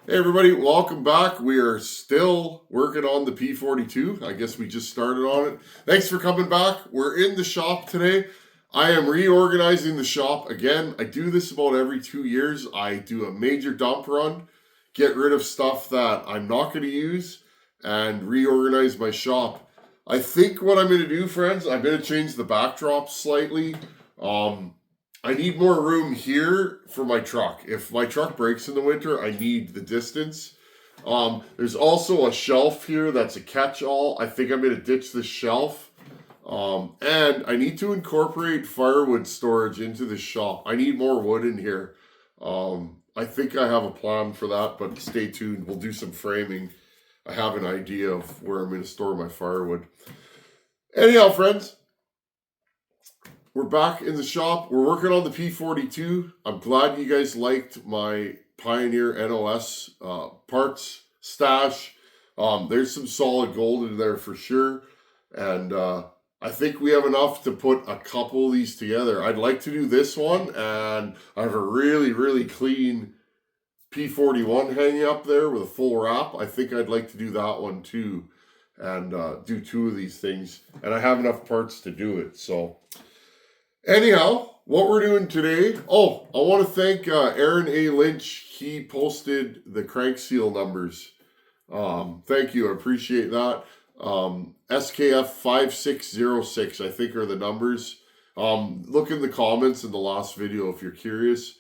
Hey everybody, welcome back. We are still working on the P42. I guess we just started on it. Thanks for coming back. We're in the shop today. I am reorganizing the shop again. I do this about every 2 years. I do a major dump run, get rid of stuff that I'm not going to use, and reorganize my shop. I think what I'm going to do, friends, I'm going to change the backdrop slightly. I need more room here for my truck. If my truck breaks in the winter, I need the distance. There's also a shelf here that's a catch-all. I think I'm going to ditch this shelf. And I need to incorporate firewood storage into the shop. I need more wood in here. I think I have a plan for that, but stay tuned. We'll do some framing. I have an idea of where I'm going to store my firewood. Anyhow, friends, we're back in the shop. We're working on the P42. I'm glad you guys liked my Pioneer NOS parts stash. There's some solid gold in there for sure. And I think we have enough to put a couple of these together. I'd like to do this one, and I have a really, really clean P41 hanging up there with a full wrap. I think I'd like to do that one too, and do two of these things. And I have enough parts to do it, so... Anyhow, what we're doing today, I want to thank Aaron A. Lynch. He posted the crank seal numbers. Thank you, I appreciate that. SKF 5606, I think, are the numbers. Look in the comments in the last video if you're curious.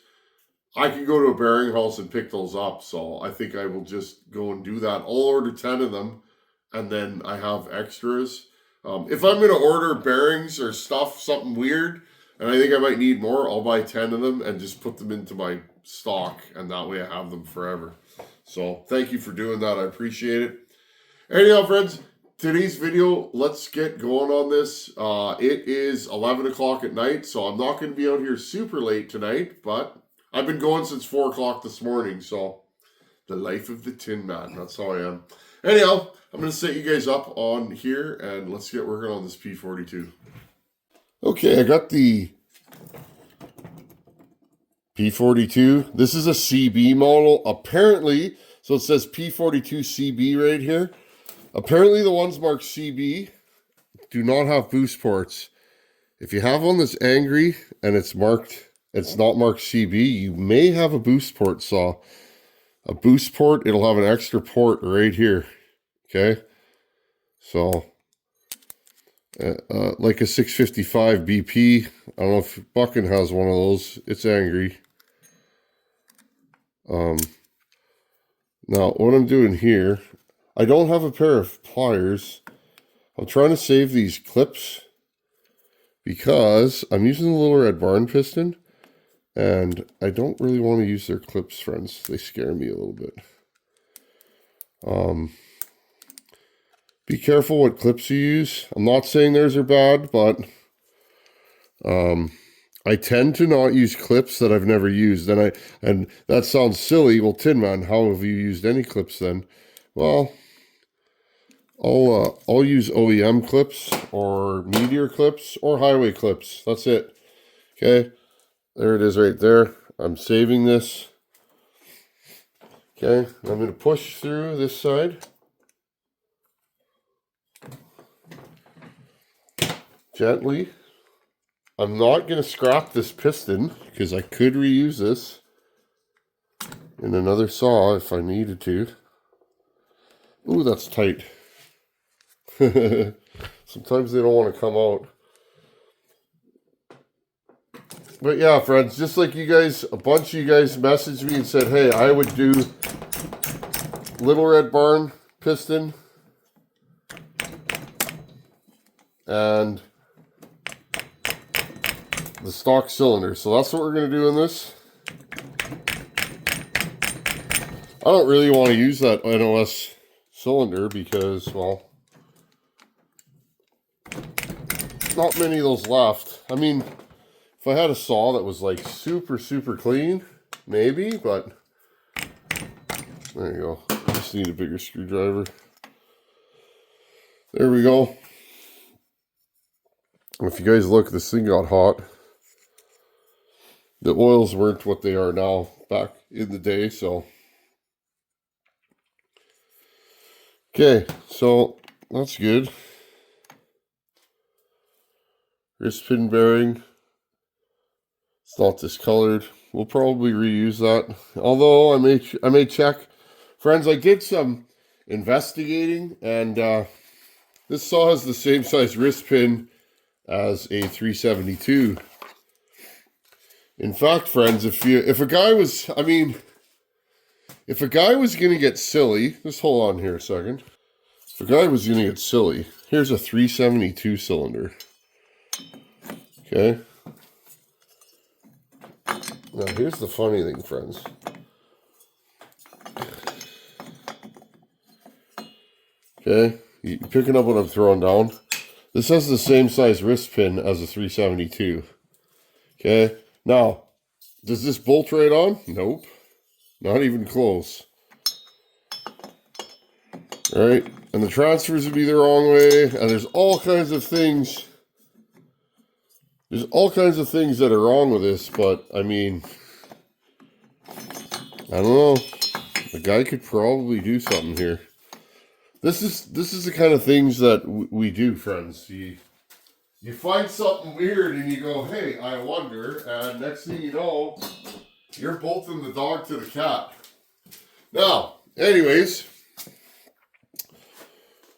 I can go to a bearing house and pick those up, so I think I will just go and do that. I'll order 10 of them, and then I have extras. If I'm going to order bearings or stuff, something weird, and I think I might need more, I'll buy 10 of them and just put them into my stock, and that way I have them forever. So thank you for doing that. I appreciate it. Anyhow, friends, today's video, let's get going on this. It is 11 o'clock at night, so I'm not going to be out here super late tonight, but I've been going since 4 o'clock this morning, so the life of the Tin Man, that's how I am. Anyhow, I'm going to set you guys up on here, and let's get working on this P42. Okay, I got the P42. This is a CB model. Apparently, so it says P42 CB right here. Apparently the ones marked CB do not have boost ports. If you have one that's angry and it's not marked CB, you may have a boost port saw. A boost port, it'll have an extra port right here. Okay? So... like a 655 BP. I don't know if Buckin has one of those. It's angry. Now, what I'm doing here, I don't have a pair of pliers. I'm trying to save these clips because I'm using the Little Red Barn piston, and I don't really want to use their clips, friends. They scare me a little bit. Be careful what clips you use. I'm not saying theirs are bad, but I tend to not use clips that I've never used. And that sounds silly. Well, Tin Man, how have you used any clips then? Well, I'll use OEM clips or Meteor clips or highway clips. That's it. Okay, there it is right there. I'm saving this. Okay, I'm going to push through this side. Gently. I'm not going to scrap this piston because I could reuse this in another saw if I needed to. Ooh, that's tight. Sometimes they don't want to come out. But yeah, friends, just like you guys, a bunch of you guys messaged me and said, hey, I would do Little Red Barn piston and the stock cylinder. So that's what we're going to do in this. I don't really want to use that NOS cylinder because, well, not many of those left. I mean, if I had a saw that was like super, super clean, maybe, but there you go. I just need a bigger screwdriver. There we go. If you guys look, this thing got hot. The oils weren't what they are now back in the day, so Okay, so that's good. Wrist pin bearing. It's not discolored. We'll probably reuse that. Although I may check. Friends, I did some investigating, and this saw has the same size wrist pin as a 372. In fact, friends, if a guy was gonna get silly, just hold on here a second. If a guy was gonna get silly, here's a 372 cylinder. Okay. Now here's the funny thing, friends. Okay, you picking up what I'm throwing down? This has the same size wrist pin as a 372. Okay, now, does this bolt right on? Nope, not even close. All right, and the transfers would be the wrong way, and there's all kinds of things. There's all kinds of things that are wrong with this, but I mean, I don't know. The guy could probably do something here. This is the kind of things that we do, friends. You find something weird and you go, hey, I wonder, and next thing you know, you're bolting the dog to the cat. Now, anyways,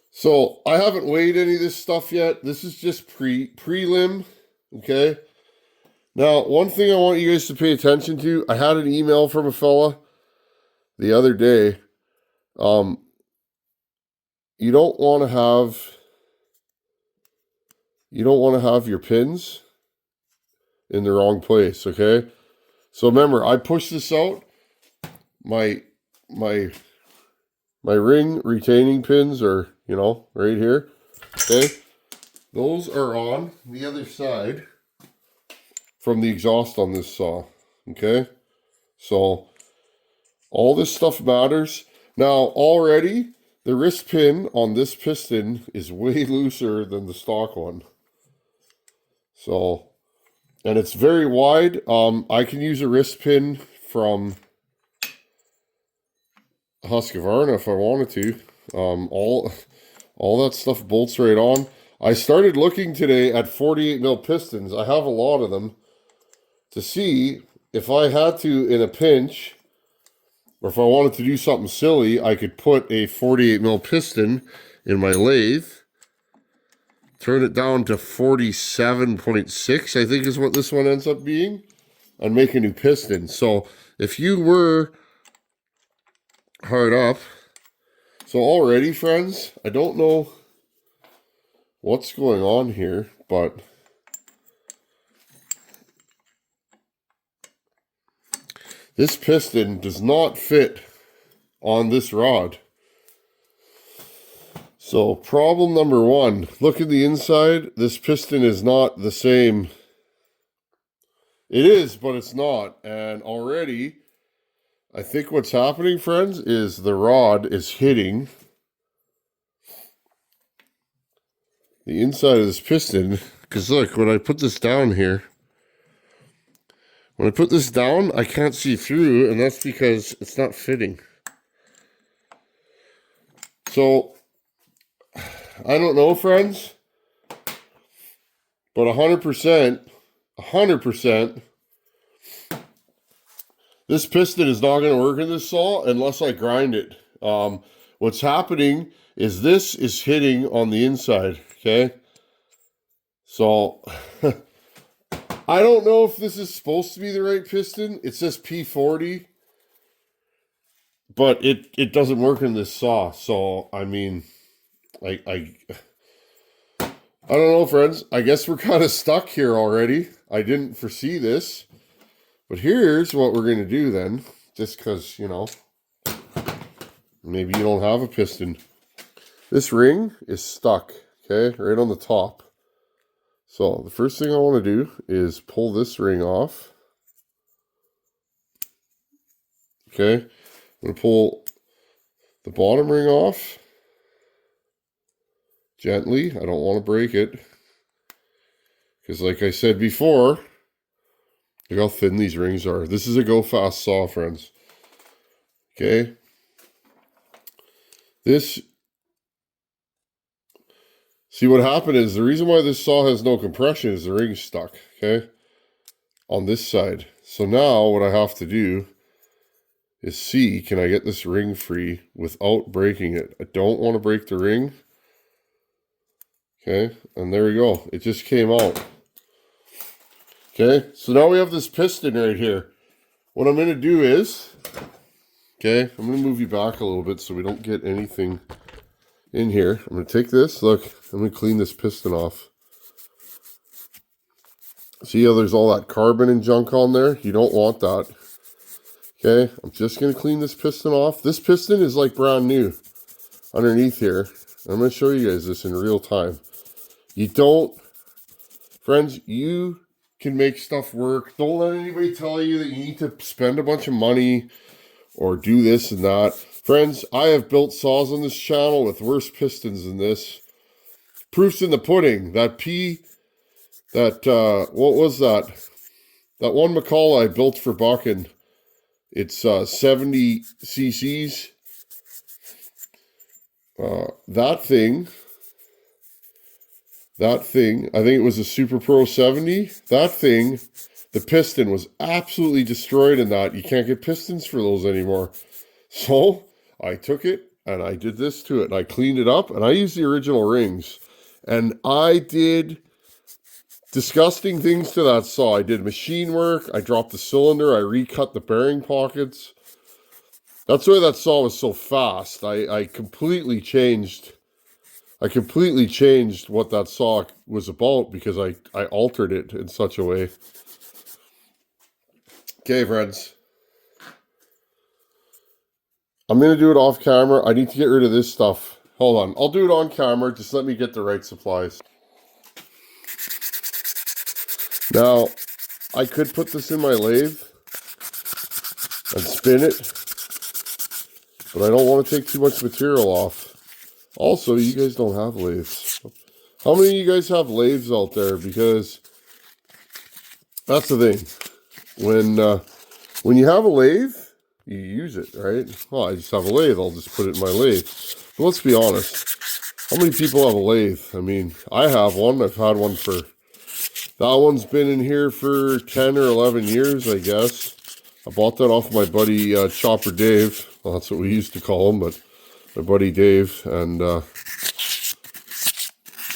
so I haven't weighed any of this stuff yet. This is just prelim, okay? Now, one thing I want you guys to pay attention to, I had an email from a fella the other day. You don't want to have your pins in the wrong place, okay? So remember, I push this out. My ring retaining pins are, right here. Okay? Those are on the other side from the exhaust on this saw. Okay? So all this stuff matters. Now already the wrist pin on this piston is way looser than the stock one. So, and it's very wide. I can use a wrist pin from Husqvarna if I wanted to. All that stuff bolts right on. I started looking today at 48 mil pistons. I have a lot of them to see if I had to, in a pinch, or if I wanted to do something silly, I could put a 48 mil piston in my lathe, turn it down to 47.6, I think is what this one ends up being, and make a new piston. So if you were hard up, so already, friends, I don't know what's going on here, but this piston does not fit on this rod. So problem number one, look at the inside. This piston is not the same. It is, but it's not. And already, I think what's happening, friends, is the rod is hitting the inside of this piston. Because look, when I put this down here, when I put this down, I can't see through, and that's because it's not fitting. So, I don't know, friends, but 100%, this piston is not going to work in this saw unless I grind it. What's happening is this is hitting on the inside, okay? So, I don't know if this is supposed to be the right piston. It says P40, but it doesn't work in this saw. So, I mean, I don't know, friends. I guess we're kind of stuck here already. I didn't foresee this. But here's what we're going to do then. Just because, maybe you don't have a piston. This ring is stuck, okay? Right on the top. So the first thing I want to do is pull this ring off. Okay, I'm going to pull the bottom ring off gently. I don't want to break it. Because like I said before, look how thin these rings are. This is a go fast saw, friends. Okay. This See, what happened is the reason why this saw has no compression is the ring's stuck, okay, on this side. So now what I have to do is see, can I get this ring free without breaking it? I don't want to break the ring. Okay, and there we go. It just came out. Okay, so now we have this piston right here. What I'm going to do is, okay, I'm going to move you back a little bit so we don't get anything in here. I'm going to take this, look, I'm going to clean this piston off. See how there's all that carbon and junk on there? You don't want that. Okay, I'm just going to clean this piston off. This piston is like brand new underneath here. I'm going to show you guys this in real time. You don't, friends, you can make stuff work. Don't let anybody tell you that you need to spend a bunch of money or do this and that. Friends, I have built saws on this channel with worse pistons than this. Proof's in the pudding. What was that? That one McCall I built for bucking. It's 70 cc's. That thing, I think it was a Super Pro 70. That thing, the piston was absolutely destroyed in that. You can't get pistons for those anymore. So I took it and I did this to it and I cleaned it up and I used the original rings. And I did disgusting things to that saw. I did machine work. I dropped the cylinder. I recut the bearing pockets. That's why that saw was so fast. I completely changed what that saw was about because I altered it in such a way. Okay, friends. I'm going to do it off camera. I need to get rid of this stuff. Hold on. I'll do it on camera. Just let me get the right supplies. Now, I could put this in my lathe and spin it, but I don't want to take too much material off. Also, you guys don't have lathes. How many of you guys have lathes out there? Because that's the thing. When you have a lathe, you use it, right? Well, I just have a lathe. I'll just put it in my lathe. But let's be honest. How many people have a lathe? I mean, I have one. I've had one for... That one's been in here for 10 or 11 years, I guess. I bought that off my buddy Chopper Dave. Well, that's what we used to call him, but my buddy Dave. And I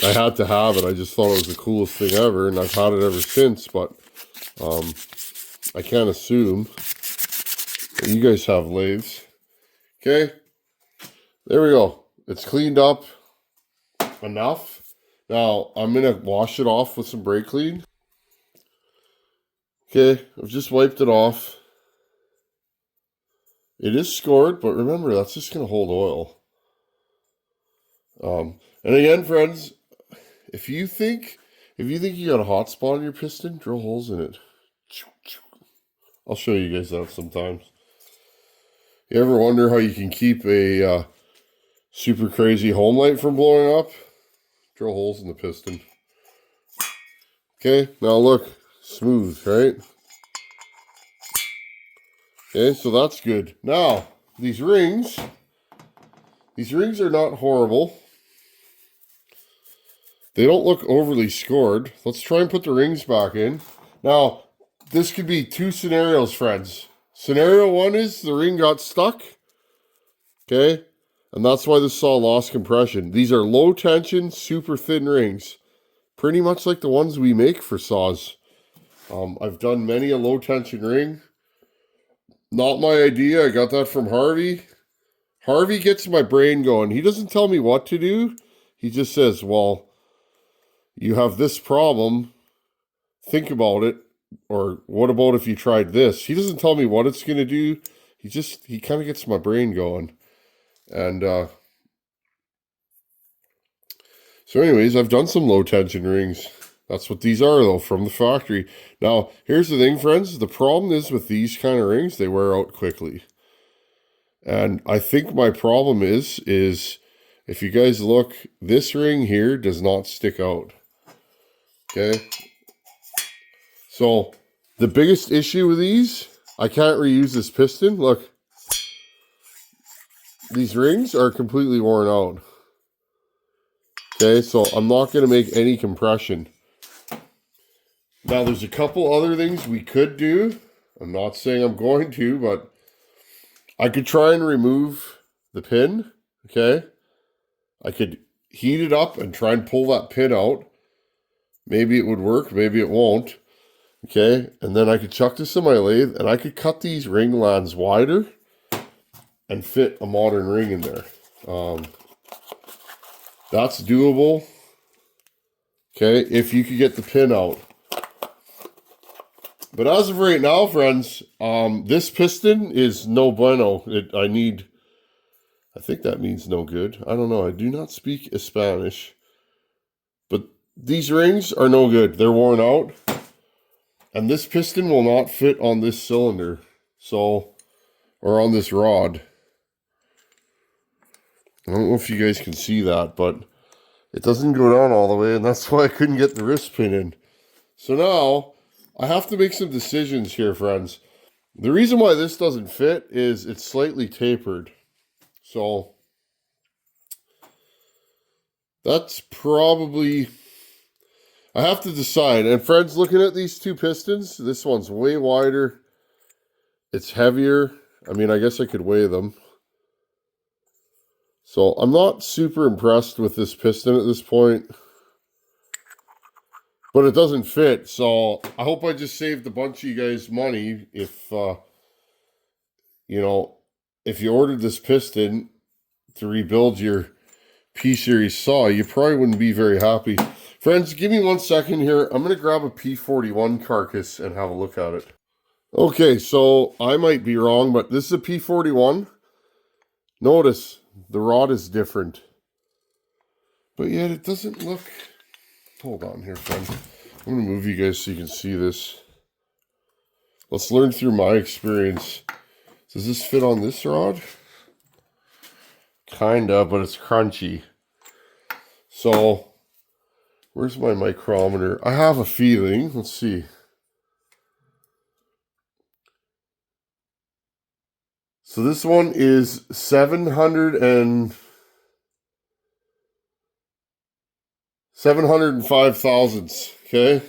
had to have it. I just thought it was the coolest thing ever, and I've had it ever since. But I can't assume that you guys have lathes. Okay, there we go. It's cleaned up enough. Now, I'm going to wash it off with some brake clean. Okay, I've just wiped it off. It is scored, but remember, that's just going to hold oil. And again, friends, if you think you got a hot spot on your piston, drill holes in it. I'll show you guys that sometimes. You ever wonder how you can keep a super crazy home light from blowing up? Drill holes in the piston. Okay, now look, smooth, right? Okay, so that's good. Now, these rings are not horrible. They don't look overly scored. Let's try and put the rings back in. Now, this could be two scenarios, friends. Scenario one is the ring got stuck. Okay? And that's why this saw lost compression. These are low tension, super thin rings. Pretty much like the ones we make for saws. I've done many a low tension ring. Not my idea. I got that from Harvey. Harvey gets my brain going. He doesn't tell me what to do. He just says, well, you have this problem. Think about it. Or what about if you tried this? He doesn't tell me what it's going to do. He kind of gets my brain going. And so anyways, I've done some low tension rings. That's what these are though, from the factory. Now, here's the thing, friends. The problem is with these kind of rings, they wear out quickly. And I think my problem is if you guys look, this ring here does not stick out. Okay. So the biggest issue with these, I can't reuse this piston. Look. These rings are completely worn out. Okay, so I'm not going to make any compression. Now, there's a couple other things we could do. I'm not saying I'm going to, but I could try and remove the pin, okay? I could heat it up and try and pull that pin out. Maybe it would work, maybe it won't. Okay, and then I could chuck this in my lathe and I could cut these ring lands wider and fit a modern ring in there. That's doable. Okay, if you could get the pin out. But as of right now, friends, this piston is no bueno. I think that means no good. I don't know. I do not speak Spanish. But these rings are no good. They're worn out. And this piston will not fit on this cylinder. So, or on this rod. I don't know if you guys can see that, but it doesn't go down all the way, and that's why I couldn't get the wrist pin in. So now, I have to make some decisions here, friends. The reason why this doesn't fit is it's slightly tapered. So, that's probably... I have to decide. And friends, looking at these two pistons, this one's way wider. It's heavier. I mean, I guess I could weigh them. So I'm not super impressed with this piston at this point. But it doesn't fit. So I hope I just saved a bunch of you guys money if, you know, if you ordered this piston to rebuild your P-Series saw, you probably wouldn't be very happy. Friends, give me 1 second here. I'm going to grab a P41 carcass and have a look at it. Okay, so I might be wrong, but this is a P41. Notice the rod is different. But yet it doesn't look... Hold on here, friend. I'm going to move you guys so you can see this. Let's learn through my experience. Does this fit on this rod? Kinda, but it's crunchy. So... where's my micrometer? I have a feeling. Let's see. So this one is 705 thousandths. Okay.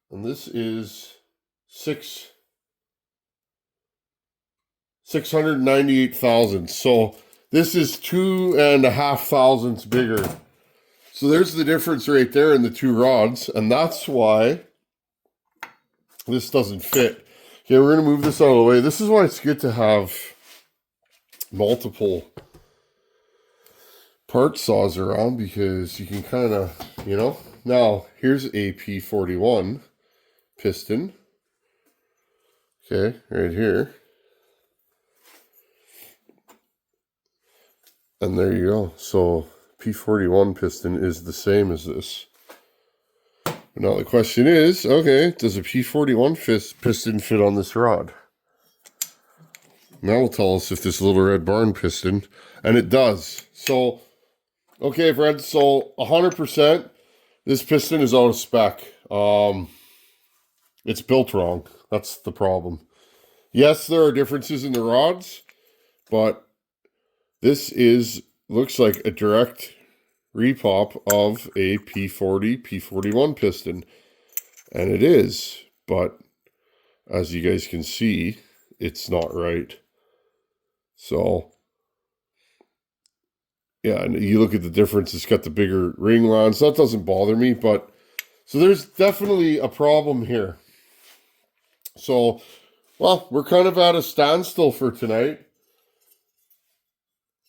And this is 698 thousandths. So this is 2.5 thousandths bigger. So there's the difference right there in the two rods, and that's why this doesn't fit. Okay, we're going to move this out of the way. This is why it's good to have multiple part saws around, because you can kind of, you know. Now, here's a P41 piston. Okay, right here. And there you go. So... P41 piston is the same as this. Now the question is, okay, does a P41 piston fit on this rod? Now will tell us if this little red barn piston, and it does. So, okay, friends, so 100%, this piston is out of spec. It's built wrong. That's the problem. Yes, there are differences in the rods, but this looks like a direct repop of a P41 piston. And it is, but as you guys can see, it's not right. So, yeah, and you look at the difference, it's got the bigger ring lands. That doesn't bother me, but, so there's definitely a problem here. So, well, we're kind of at a standstill for tonight.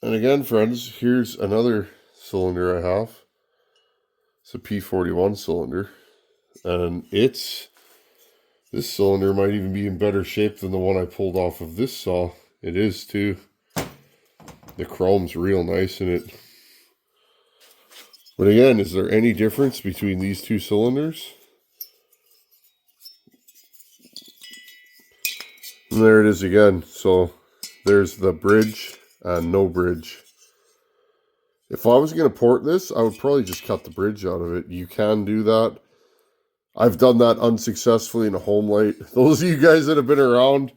And again, friends, here's another cylinder I have. It's a P41 cylinder. And this cylinder might even be in better shape than the one I pulled off of this saw. It is too. The chrome's real nice in it. But again, is there any difference between these two cylinders? And there it is again. So there's the bridge and no bridge. If I was going to port this, I would probably just cut the bridge out of it. You can do that. I've done that unsuccessfully in a home light. Those of you guys that have been around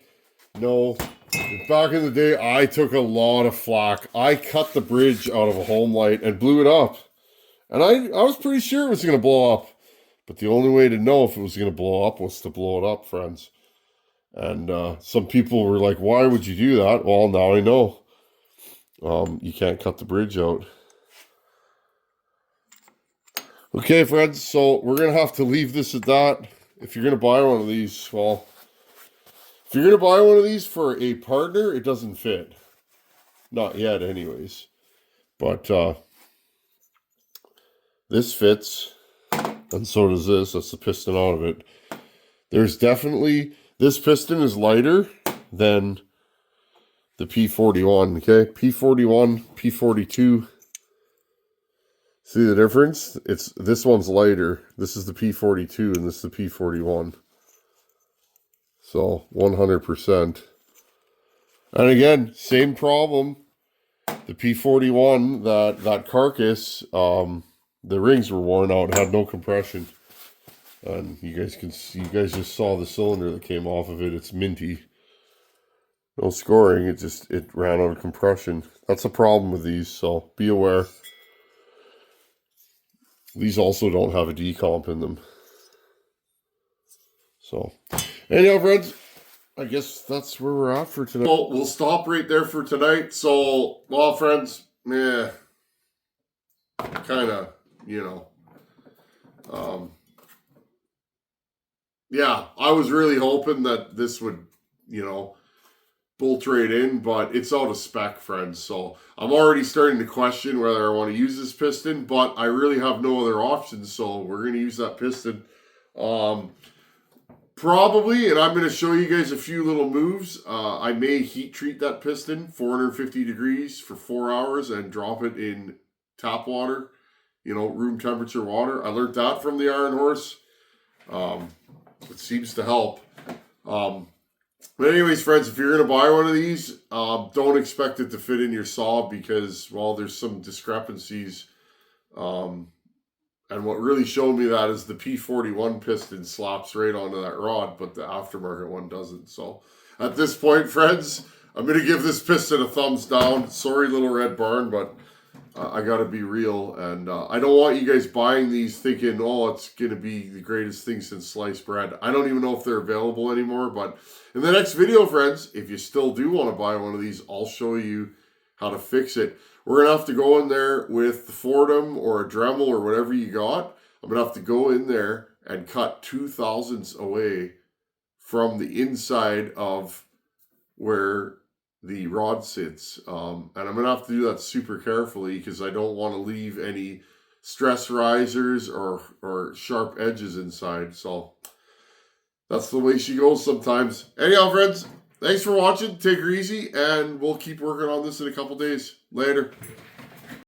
know Back in the day, I took a lot of flack. I cut the bridge out of a home light and blew it up. And I was pretty sure it was going to blow up. But the only way to know if it was going to blow up was to blow it up, friends. And some people were like, why would you do that? Well, now I know. You can't cut the bridge out. Okay, friends, so we're going to have to leave this at that. If you're going to buy one of these, well, if you're going to buy one of these for a partner, it doesn't fit. Not yet, anyways. But this fits, and so does this. That's the piston out of it. There's definitely, this piston is lighter than the P41, okay? P41, P42. See the difference? This one's lighter. This is the P42 and this is the P41. So 100%. And again, same problem. The P41, that carcass, the rings were worn out, had no compression. And you guys can see, you guys just saw the cylinder that came off of it. It's minty. No scoring, it ran out of compression. That's a problem with these, so be aware. These also don't have a decomp in them. So, anyhow, friends, I guess that's where we're at for tonight. Well, we'll stop right there for tonight. So, well, friends, kind of, yeah, I was really hoping that this would, bolt right in, but it's out of spec, friends. So I'm already starting to question whether I want to use this piston, but I really have no other options. So we're going to use that piston. Probably, and I'm going to show you guys a few little moves. I may heat treat that piston 450 degrees for 4 hours and drop it in tap water, room temperature water. I learned that from the Iron Horse. It seems to help. But anyways, friends, if you're going to buy one of these, don't expect it to fit in your saw because, well, there's some discrepancies. And what really showed me that is the P41 piston slaps right onto that rod, but the aftermarket one doesn't. So at this point, friends, I'm going to give this piston a thumbs down. Sorry, Little Red Barn, but I got to be real. And I don't want you guys buying these thinking, oh, it's going to be the greatest thing since sliced bread. I don't even know if they're available anymore, but in the next video, friends, if you still do want to buy one of these, I'll show you how to fix it. We're going to have to go in there with the Fordham or a Dremel or whatever you got. I'm going to have to go in there and cut 2/1000 away from the inside of where the rod sits. And I'm going to have to do that super carefully because I don't want to leave any stress risers or sharp edges inside. So that's the way she goes sometimes. Anyhow, friends, thanks for watching. Take her easy, and we'll keep working on this in a couple days. Later.